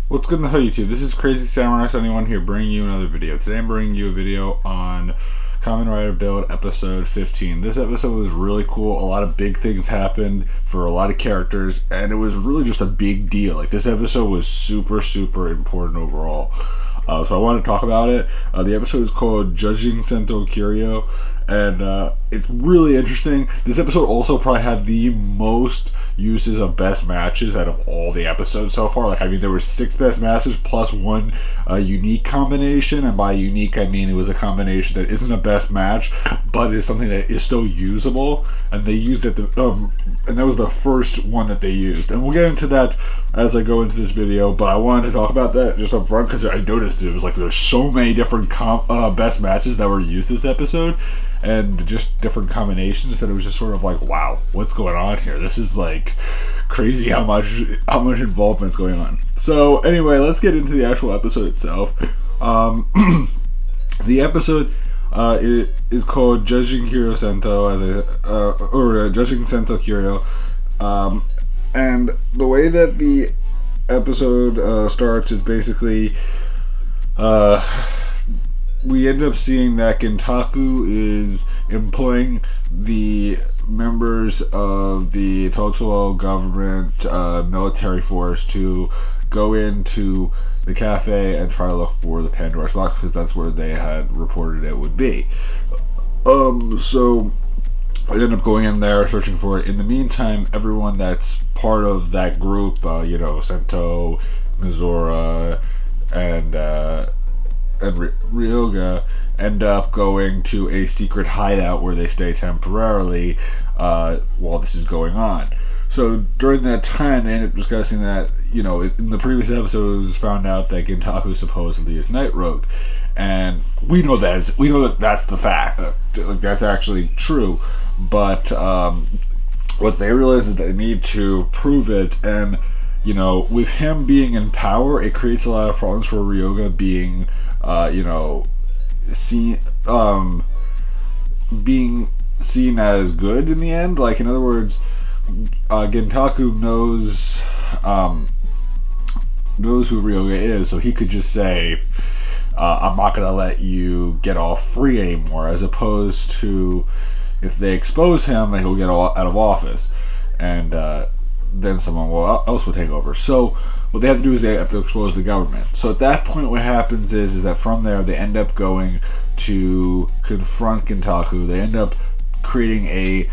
What's good in the hell YouTube? This is Crazy Samurai 71 here bringing you another video. Today I'm bringing you a video on Kamen Rider Build episode 15. This episode was really cool. A lot of big things happened for a lot of characters and it was really just a big deal. Like this episode was super important overall. So I want to talk about it. The episode is called Judging Sento Kiryu, and it's really interesting. This episode also probably had the most uses of best matches out of all the episodes so far. Like, I mean, there were 6 best matches plus one unique combination, and by unique I mean it was a combination that isn't a best match, but is something that is still usable. And they used it, and that was the first one that they used. And we'll get into that as I go into this video. But I wanted to talk about that just up front because I noticed it was like there's so many different best matches that were used this episode, and just different combinations, that it was just sort of like, wow, what's going on here? This is like crazy how much involvement is going on. So anyway, let's get into the actual episode itself. The episode is called Judging Kiryu Sento, Judging Sento Kiryu, and the way that the episode starts is basically we end up seeing that Gentoku is employing the members of the Total government military force to go into the cafe and try to look for the Pandora's box, because that's where they had reported it would be. So I end up going in there searching for it. In the meantime, everyone that's part of that group, Sento, Mizora, and Ryoga, end up going to a secret hideout where they stay temporarily while this is going on. So during that time, they end up discussing that, in the previous episode, it was found out that Gentoku supposedly is Night Rogue, and we know that that's the fact. That's actually true. But what they realize is that they need to prove it, and with him being in power, it creates a lot of problems for Ryoga being being seen as good in the end. Like, in other words, Gentoku knows who Ryoga is, so he could just say, I'm not gonna let you get off free anymore, as opposed to if they expose him, then he'll get out of office, and then someone else will take over. So what they have to do is they have to expose the government. So at that point, what happens is that from there they end up going to confront Gentoku. They end up creating a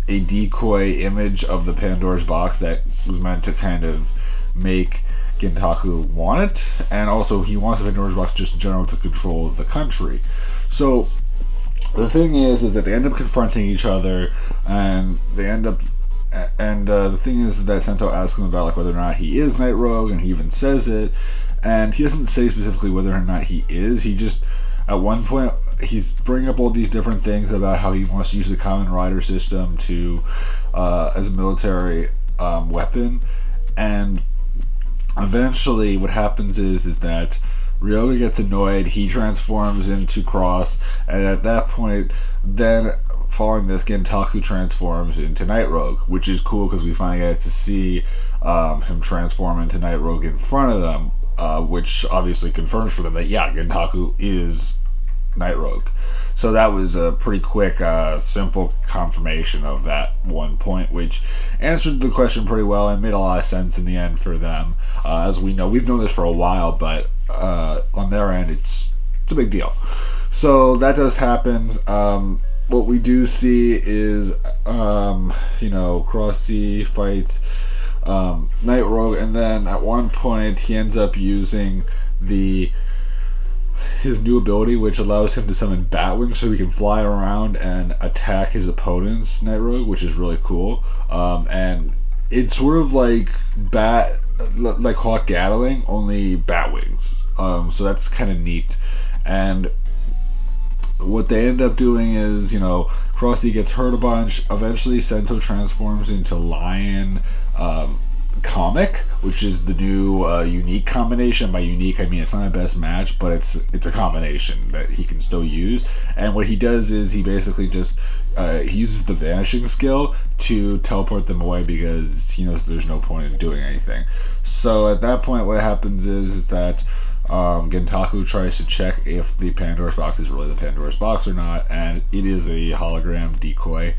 decoy image of the Pandora's box that was meant to kind of make Gentoku want it, and also he wants the Pandora's box just in general to control the country. So the thing is that they end up confronting each other, and they end up. And the thing is that Sento asks him about like whether or not he is Night Rogue, and he even says it. And he doesn't say specifically whether or not he is. He just, at one point, he's bringing up all these different things about how he wants to use the Kamen Rider system to as a military weapon. And eventually, what happens is that Ryoga gets annoyed. He transforms into Cross, and at that point, then following this, Gentoku transforms into Night Rogue, which is cool because we finally get to see him transform into Night Rogue in front of them, which obviously confirms for them that, yeah, Gentoku is Night Rogue. So that was a pretty quick, simple confirmation of that one point, which answered the question pretty well and made a lot of sense in the end for them. As we know, we've known this for a while, but on their end, it's a big deal. So that does happen. What we do see is, Crossy fights Night Rogue, and then at one point he ends up using his new ability, which allows him to summon Batwing, so he can fly around and attack his opponents, Night Rogue, which is really cool. And it's sort of like Hawk Gatling, only Batwings. So that's kind of neat. And what they end up doing is, Crossy gets hurt a bunch. Eventually, Sento transforms into Lion, comic, which is the new unique combination. By unique, I mean it's not a best match, but it's a combination that he can still use. And what he does is he basically just he uses the vanishing skill to teleport them away because he knows there's no point in doing anything. So at that point, what happens is that Gentoku tries to check if the Pandora's box is really the Pandora's box or not, and it is a hologram decoy.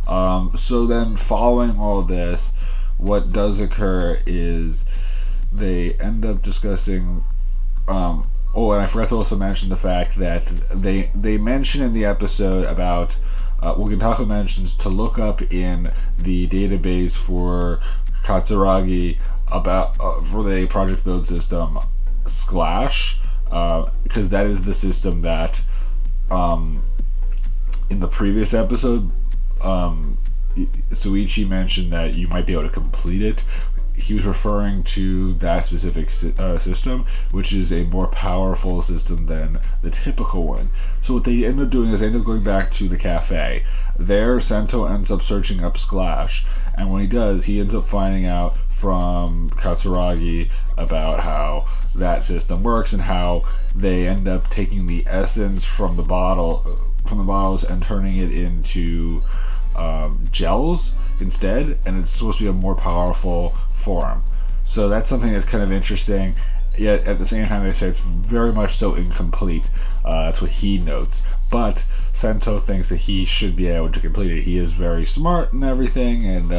So then, following all this, what does occur is they end up discussing. And I forgot to also mention the fact that they mention in the episode about. Gentoku mentions to look up in the database for Katsuragi about for the project build system Splash, because that is the system that in the previous episode Suichi mentioned that you might be able to complete it. He was referring to that specific system, which is a more powerful system than the typical one. So what they end up doing is they end up going back to the cafe. There, Sento ends up searching up Splash, and when he does, he ends up finding out from Katsuragi about how that system works and how they end up taking the essence from the bottles and turning it into gels instead, and it's supposed to be a more powerful form. So that's something that's kind of interesting, yet at the same time they say it's very much so incomplete. That's what he notes, but Sento thinks that he should be able to complete it. He is very smart and everything, and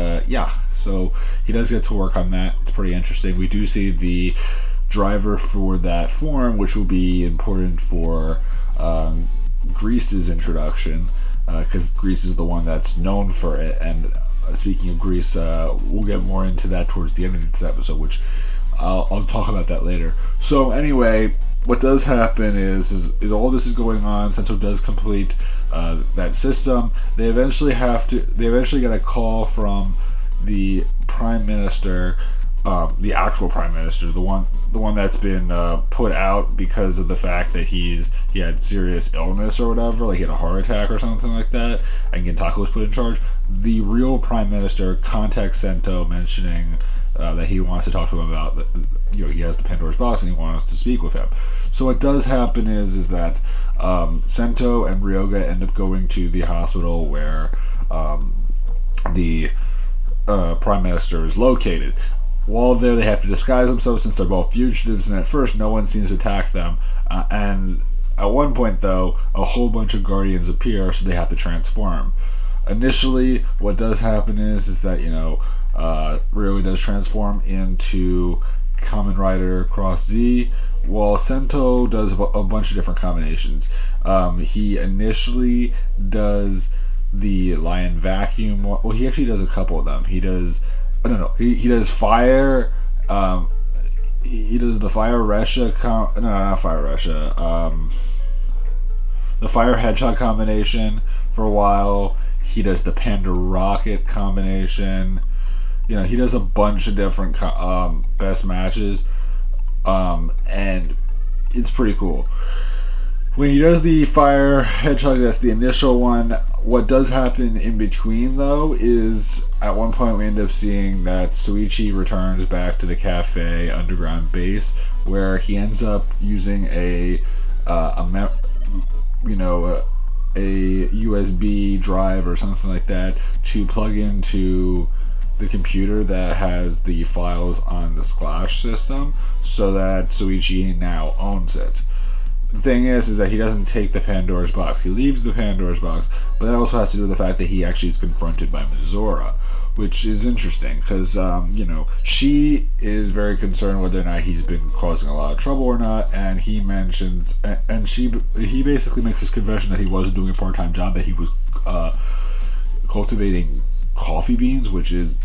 so he does get to work on that. It's pretty interesting. We do see the driver for that form, which will be important for Grease's introduction, because Grease is the one that's known for it. And speaking of Grease, we'll get more into that towards the end of this episode, which I'll talk about that later. So anyway, what does happen is all this is going on. Sento does complete that system. They eventually get a call from the Prime Minister, the actual Prime Minister, the one that's been put out because of the fact that he had serious illness or whatever, like he had a heart attack or something like that, and Gentoku was put in charge. The real Prime Minister contacts Sento, mentioning that he wants to talk to him about he has the Pandora's box and he wants to speak with him. So what does happen is that Sento and Ryoga end up going to the hospital where the Prime Minister is located. While there, they have to disguise themselves since they're both fugitives, and at first no one seems to attack them. And at one point, though, a whole bunch of Guardians appear, so they have to transform. Initially, what does happen is that Ryoga does transform into Kamen Rider Cross Z, while Sento does a bunch of different combinations. He initially does the Lion Vacuum. Well, he actually does a couple of them. He does. I don't know. He does fire. He does the Fire Resha. Not Fire Resha. The Fire Hedgehog combination for a while. He does the Panda Rocket combination. He does a bunch of different best matches, and it's pretty cool. When he does the Fire Hedgehog, that's the initial one. What does happen in between, though, is at one point we end up seeing that Suichi returns back to the cafe underground base, where he ends up using a USB drive or something like that to plug into the computer that has the files on the Splash system, so that Suichi now owns it. The thing is that he doesn't take the Pandora's box. He leaves the Pandora's box, but that also has to do with the fact that he actually is confronted by Mizora, which is interesting because, she is very concerned whether or not he's been causing a lot of trouble or not, and he mentions, and he basically makes this confession that he wasn't doing a part-time job, that he was cultivating coffee beans, which is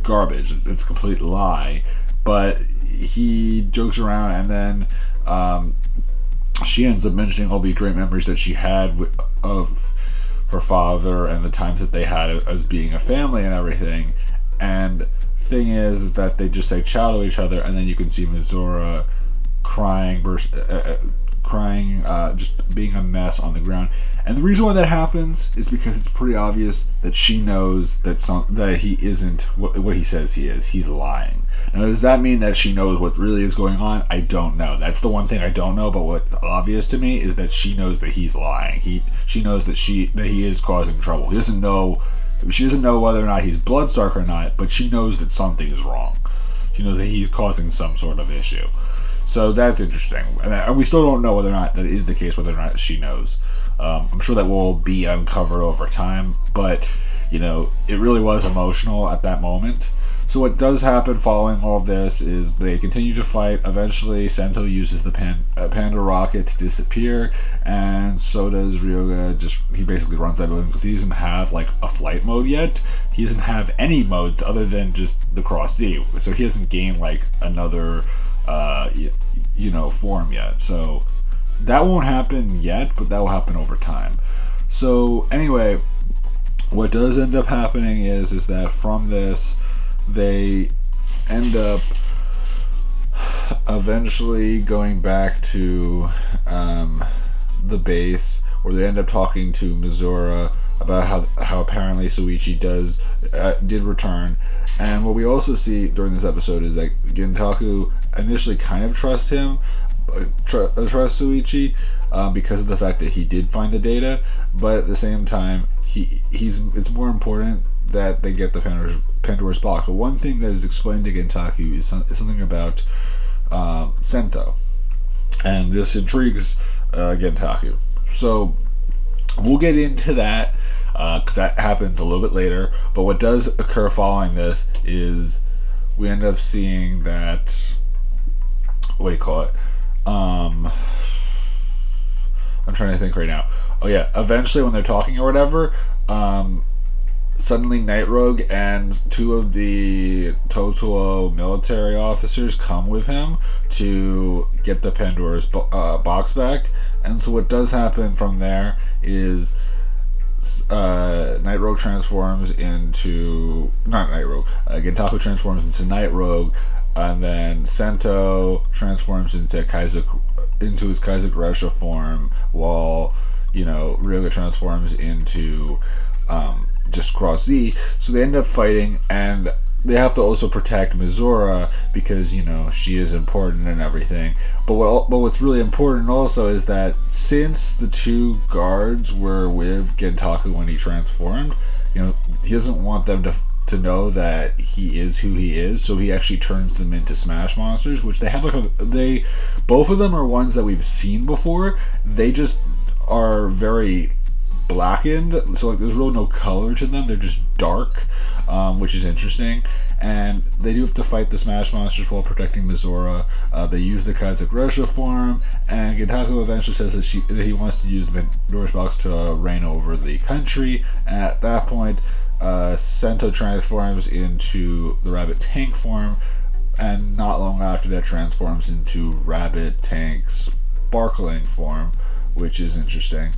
garbage. It's a complete lie, but he jokes around, and then she ends up mentioning all the great memories that she had of her father and the times that they had as being a family and everything. And thing is that they just say ciao to each other, and then you can see Mizora crying crying, just being a mess on the ground. And the reason why that happens is because it's pretty obvious that she knows that he isn't what he says he is. He's lying. Now, does that mean that she knows what really is going on? I don't know. That's the one thing I don't know. But what's obvious to me is that she knows that he's lying. She knows that he is causing trouble. She doesn't know whether or not he's Bloodstark or not, but she knows that something is wrong. She knows that he's causing some sort of issue. So that's interesting. And we still don't know whether or not that is the case, whether or not she knows. I'm sure that will be uncovered over time, but, it really was emotional at that moment. So what does happen following all of this is they continue to fight. Eventually, Sento uses the Panda rocket to disappear, and so does Ryoga. He basically runs out of him because he doesn't have a flight mode yet. He doesn't have any modes other than just the Cross Z. So he hasn't gained another form yet. So that won't happen yet, but that will happen over time. So anyway, what does end up happening is that from this, they end up eventually going back to the base, where they end up talking to Mizora about how apparently Suichi did return. And what we also see during this episode is that Gentoku initially kind of trusts Suichi because of the fact that he did find the data, but at the same time it's more important that they get the Pandora's box. But one thing that is explained to Gentoku is something about Sento, and this intrigues Gentoku. So we'll get into that because that happens a little bit later. But what does occur following this is we end up seeing that, I'm trying to think right now. Oh yeah, eventually when they're talking or whatever, suddenly Night Rogue and two of the Totoro military officers come with him to get the Pandora's box back. And so what does happen from there is Night Rogue transforms into... Not Night Rogue. Gentoku transforms into Night Rogue, and then Sento transforms into his Kaiser form, while Ryoga transforms into just Cross Z. So they end up fighting, and they have to also protect Mizora because she is important and everything. But what's really important also is that since the two guards were with Gentoku when he transformed, he doesn't want them to know that he is who he is, so he actually turns them into Smash Monsters, which they have both of them are ones that we've seen before. They just are very blackened, so there's really no color to them. They're just dark, which is interesting. And they do have to fight the Smash Monsters while protecting Mizora. They use the Kaizek form, and Gentoku eventually says that he wants to use the Pandora's box to reign over the country. And at that point, Sento transforms into the Rabbit Tank form, and not long after that transforms into Rabbit Tank Sparkling form, which is interesting.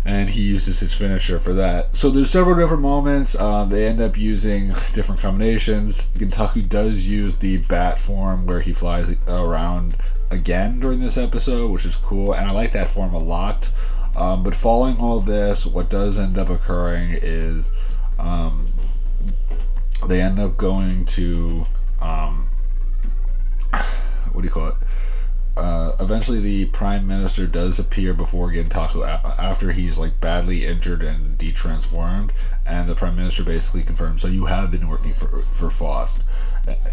And he uses his finisher for that. So there's several different moments. They end up using different combinations. Gentoku does use the bat form where he flies around again during this episode, which is cool, and I like that form a lot. But following all this, what does end up occurring is they end up going to eventually the Prime Minister does appear before Gentoku after he's badly injured and detransformed, and the Prime Minister basically confirms, so you have been working for Faust,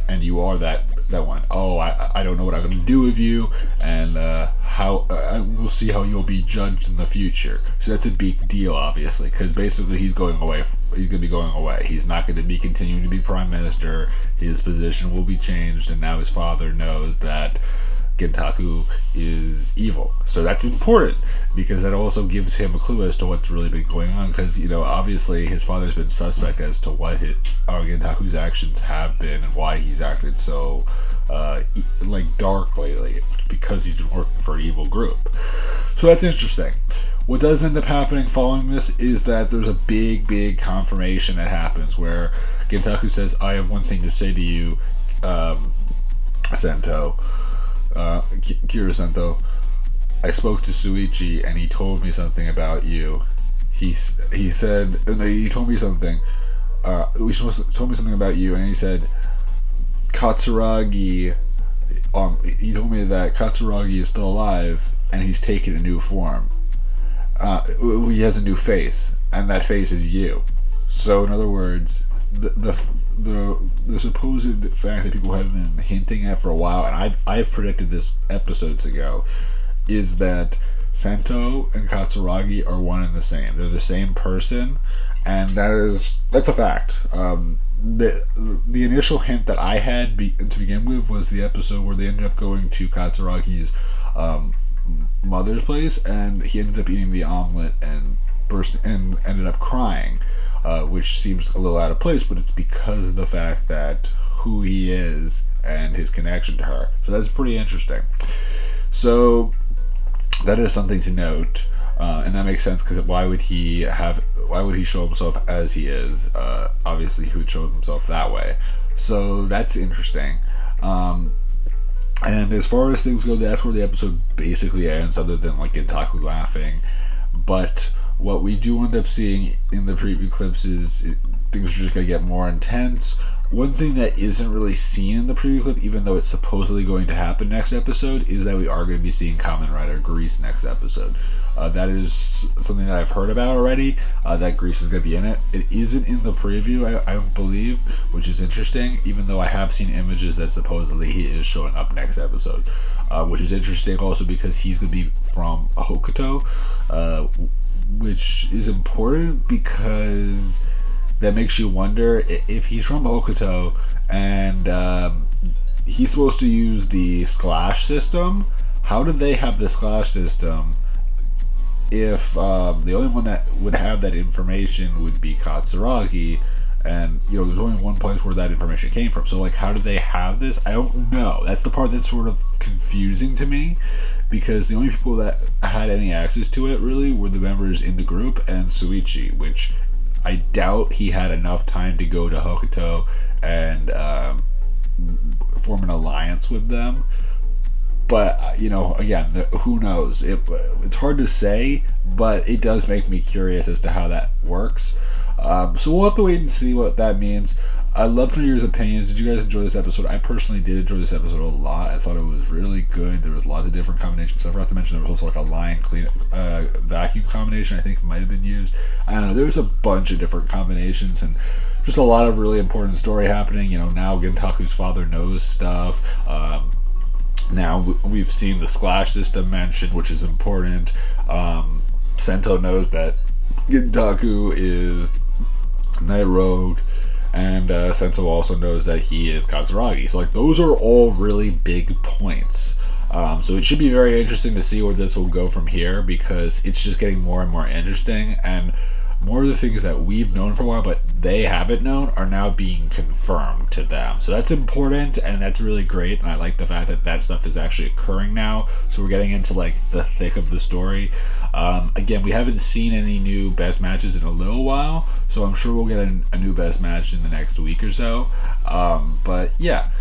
and you are that one. Oh, I don't know what I'm going to do with you, and we'll see how you'll be judged in the future. So that's a big deal, obviously, because basically he's going away. He's going to be going away. He's not going to be continuing to be Prime Minister. His position will be changed, and now his father knows that Gentoku is evil. So that's important because that also gives him a clue as to what's really been going on, because obviously his father's been suspect as to what Gentoku's actions have been and why he's acted so dark lately, because he's been working for an evil group. So that's interesting. What does end up happening following this is that there's a big confirmation that happens where Gentoku says, I have one thing to say to you, Sento, Kiryu Sento. I spoke to Suichi and he told me something about you. He said, he told me something. He told me something about you, and he said, Katsuragi. He told me that Katsuragi is still alive, and he's taken a new form. He has a new face, and that face is you. So, in other words, the supposed fact that people have been hinting at for a while, and I've predicted this episodes ago, is that Sento and Katsuragi are one and the same. They're the same person, and that's a fact. The initial hint that I had to begin with was the episode where they ended up going to Katsuragi's mother's place, and he ended up eating the omelet and ended up crying, which seems a little out of place, but it's because of the fact that who he is and his connection to her. So that's pretty interesting. So that is something to note, and that makes sense, because why would he show himself as he is? Obviously he would show himself that way. So that's interesting. And as far as things go, that's where the episode basically ends, other than like Gentoku laughing. But what we do end up seeing in the preview clips is things are just going to get more intense. One thing that isn't really seen in the preview clip, even though it's supposedly going to happen next episode, is that we are going to be seeing Kamen Rider Grease next episode. That is something that I've heard about already, that Grease is going to be in it. It isn't in the preview, I don't believe, which is interesting, even though I have seen images that supposedly he is showing up next episode, which is interesting also because he's going to be from Hokuto, which is important because that makes you wonder if he's from Hokuto and he's supposed to use the slash system. How did they have the slash system if the only one that would have that information would be Katsuragi, and there's only one place where that information came from? So like, how did they have this? I don't know. That's the part that's sort of confusing to me, because the only people that had any access to it really were the members in the group and Suichi, which I doubt he had enough time to go to Hokuto and form an alliance with them. But, again, who knows? It's hard to say, but it does make me curious as to how that works. So we'll have to wait and see what that means. I'd love to know your opinions. Did you guys enjoy this episode? I personally did enjoy this episode a lot. I thought it was really good. There was lots of different combinations. I forgot to mention there was also like a line clean vacuum combination I think might have been used. I don't know. There was a bunch of different combinations and just a lot of really important story happening. Now Gentoku's father knows stuff. Now we've seen the splash system mentioned, which is important. Sento knows that Gentoku is Night Road, and Sento also knows that he is Katsuragi. So like, those are all really big points. So it should be very interesting to see where this will go from here, because it's just getting more and more interesting, and more of the things that we've known for a while but they haven't known are now being confirmed to them. So that's important, and that's really great, and I like the fact that that stuff is actually occurring now. So we're getting into like the thick of the story. Again, we haven't seen any new best matches in a little while, so I'm sure we'll get a new best match in the next week or so. But yeah,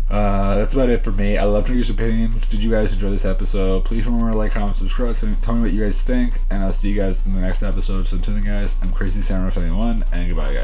that's about it for me. I love to hear your opinions. Did you guys enjoy this episode? Please remember to like, comment, subscribe. Tell me what you guys think, and I'll see you guys in the next episode. So until then, guys, I'm Crazy Samurai 71, and goodbye, guys.